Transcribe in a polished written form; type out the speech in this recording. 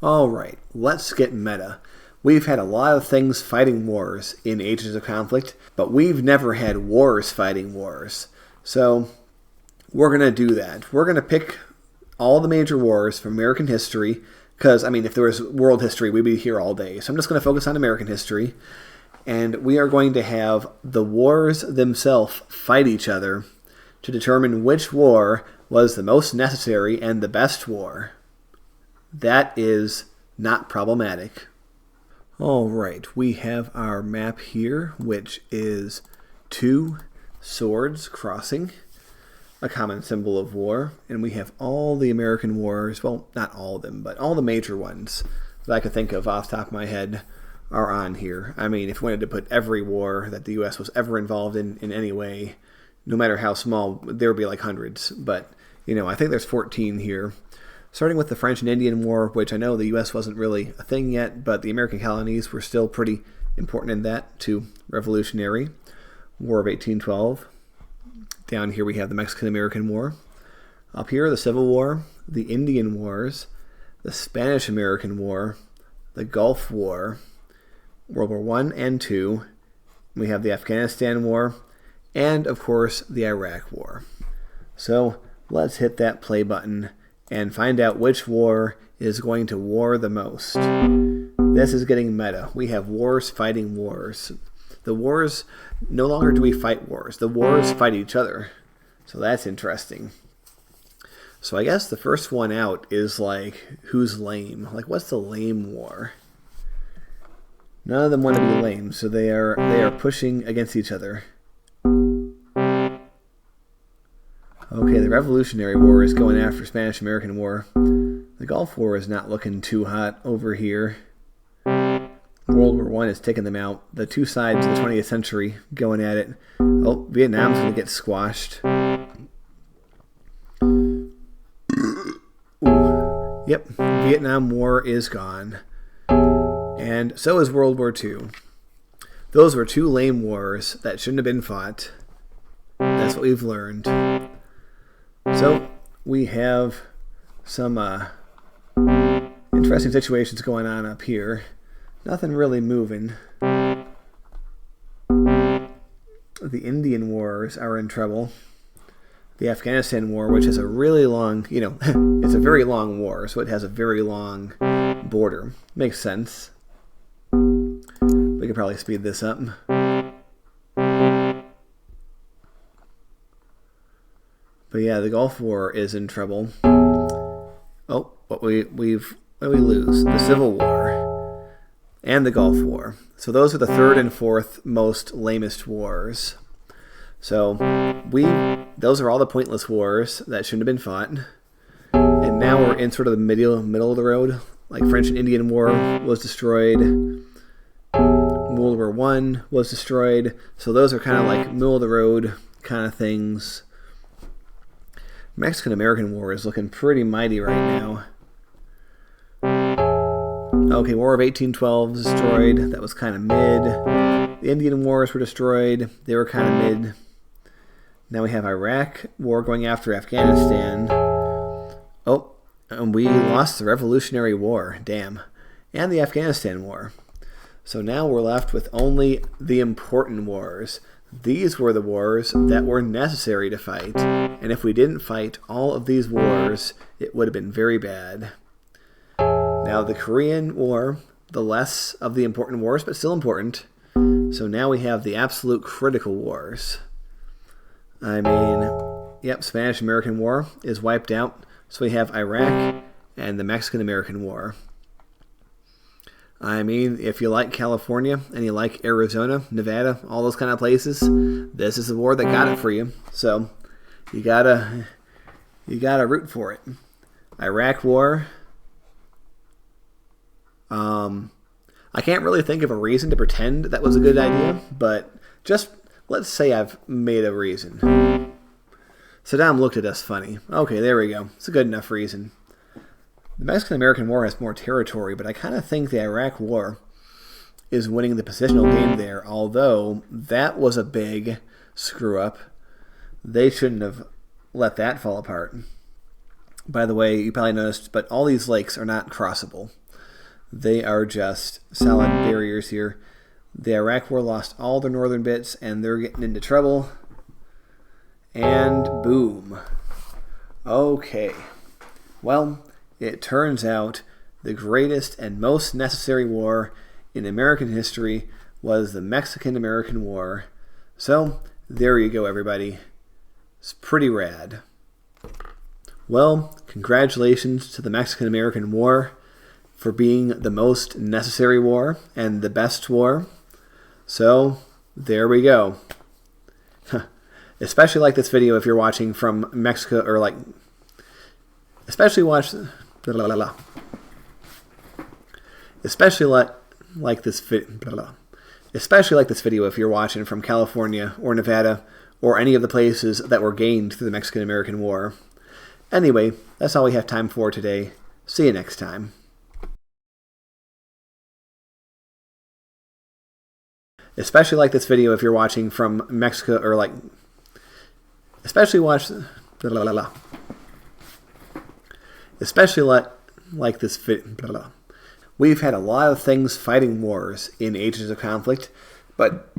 Alright, let's get meta. We've had a lot of things fighting wars in Ages of Conflict, but we've never had wars fighting wars. So, we're going to do that. We're going to pick all the major wars from American history, because, if there was world history, we'd be here all day. So I'm just going to focus on American history, and we are going to have the wars themselves fight each other to determine which war was the most necessary and the best war. That is not problematic. Alright, we have our map here, which is two swords crossing, a common symbol of war, and we have all the American wars, well, not all of them, but all the major ones that I could think of off the top of my head are on here. If we wanted to put every war that the U.S. was ever involved in any way, no matter how small, there would be like hundreds, but, I think there's 14 here. Starting with the French and Indian War, which I know the U.S. wasn't really a thing yet, but the American colonies were still pretty important in that, to Revolutionary War of 1812. Down here we have the Mexican-American War. Up here, the Civil War, the Indian Wars, the Spanish-American War, the Gulf War, World War I and II. We have the Afghanistan War, and, of course, the Iraq War. So, let's hit that play button and find out which war is going to war the most. This is getting meta. We have wars fighting wars. The wars, no longer do we fight wars. The wars fight each other. So that's interesting. So I guess the first one out is who's lame? What's the lame war? None of them want to be lame, so they are pushing against each other. Okay, the Revolutionary War is going after Spanish-American War. The Gulf War is not looking too hot over here. World War I is taking them out. The two sides of the 20th century going at it. Oh, Vietnam's going to get squashed. Ooh. Yep, Vietnam War is gone. And so is World War II. Those were two lame wars that shouldn't have been fought. That's what we've learned. So, we have some interesting situations going on up here. Nothing really moving. The Indian Wars are in trouble. The Afghanistan War, which is a really long, it's a very long war, so it has a very long border. Makes sense. We could probably speed this up. But yeah, the Gulf War is in trouble. Oh, what we lose? The Civil War and the Gulf War. So those are the third and fourth most lamest wars. So those are all the pointless wars that shouldn't have been fought. And now we're in sort of the middle of the road. French and Indian War was destroyed. World War I was destroyed. So those are kind of middle of the road kind of things. Mexican-American War is looking pretty mighty right now. Okay, War of 1812 was destroyed. That was kind of mid. The Indian Wars were destroyed. They were kind of mid. Now we have Iraq War going after Afghanistan. Oh, and we lost the Revolutionary War. Damn. And the Afghanistan War. So now we're left with only the important wars. These were the wars that were necessary to fight, and if we didn't fight all of these wars, it would have been very bad. Now the Korean War, the less of the important wars, but still important. So now we have the absolute critical wars. Yep, Spanish-American War is wiped out, so we have Iraq and the Mexican-American War. If you like California and you like Arizona, Nevada, all those kind of places, this is the war that got it for you. So you gotta root for it. Iraq War. I can't really think of a reason to pretend that was a good idea, but just let's say I've made a reason. Saddam looked at us funny. Okay, there we go. It's a good enough reason. The Mexican-American War has more territory, but I kind of think the Iraq War is winning the positional game there, although that was a big screw-up. They shouldn't have let that fall apart. By the way, you probably noticed, but all these lakes are not crossable. They are just solid barriers here. The Iraq War lost all their northern bits, and they're getting into trouble. And boom. Okay. Well, it turns out the greatest and most necessary war in American history was the Mexican-American War. So, there you go, everybody. It's pretty rad. Well, congratulations to the Mexican-American War for being the most necessary war and the best war. So, there we go. Especially like this video if you're watching from Mexico, or like, especially watch, especially like this video if you're watching from California or Nevada or any of the places that were gained through the Mexican-American War. Anyway, that's all we have time for today. See you next time. Especially like this video if you're watching from Mexico, or like, especially watch, especially like this video. We've had a lot of things fighting wars in Ages of Conflict, but